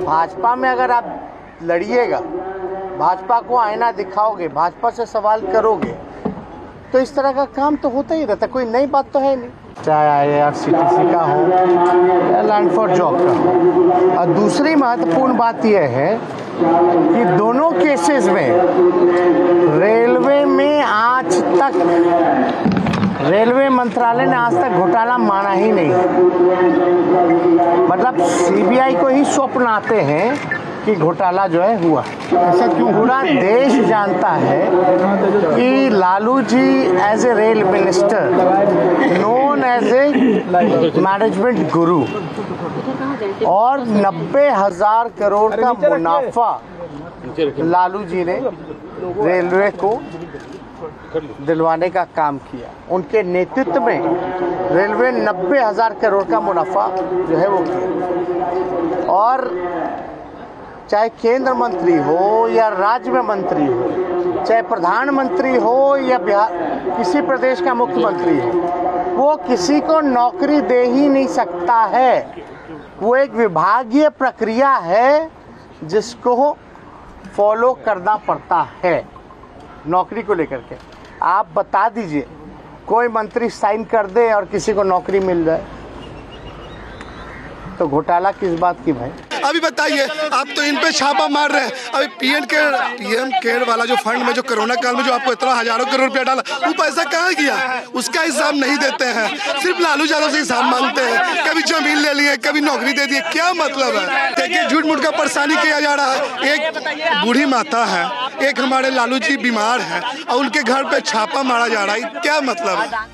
भाजपा में अगर आप लड़िएगा, भाजपा को आईना दिखाओगे, भाजपा से सवाल करोगे, तो इस तरह का काम तो होता ही रहता, कोई नई बात तो है नहीं। चाहे IRCTC का हो या लैंड फॉर जॉब का हो। और दूसरी महत्वपूर्ण बात यह है कि दोनों केसेस में रेलवे में आज तक, रेलवे मंत्रालय ने आज तक घोटाला माना ही नहीं। मतलब CBI को ही स्वप्न आते हैं कि घोटाला जो है हुआ। ऐसा क्यों? पूरा देश जानता है कि Lalu ji as a rail minister, known as a management guru, और 90,000 करोड़ का मुनाफा लालू जी ने रेलवे को दिलवाने का काम किया। उनके नेतृत्व में रेलवे 90,000 करोड़ का मुनाफा जो है वो किया। और चाहे केंद्र मंत्री हो या राज्य में मंत्री हो, चाहे प्रधानमंत्री हो या बिहार किसी प्रदेश का मुख्यमंत्री हो, वो किसी को नौकरी दे ही नहीं सकता है। वो एक विभागीय प्रक्रिया है जिसको फॉलो करना पड़ता है नौकरी को लेकर के। आप बता दीजिए, कोई मंत्री साइन कर दे और किसी को नौकरी मिल जाए, तो घोटाला किस बात की भाई? अभी बताइए, आप तो इन पे छापा मार रहे हैं। अभी पीएम केयर वाला जो फंड में जो कोरोना काल में जो आपको इतना हजारों करोड़ रुपया डाला, वो पैसा कहाँ गया? उसका हिसाब नहीं देते हैं, सिर्फ लालू यादव से हिसाब मांगते हैं। कभी जमीन ले लिए, कभी नौकरी दे दिए, क्या मतलब है? देखिए, झूठ मूठ का परेशानी किया जा रहा है। एक बूढ़ी माता है, एक हमारे लालू जी बीमार है और उनके घर पे छापा मारा जा रहा है, क्या मतलब है?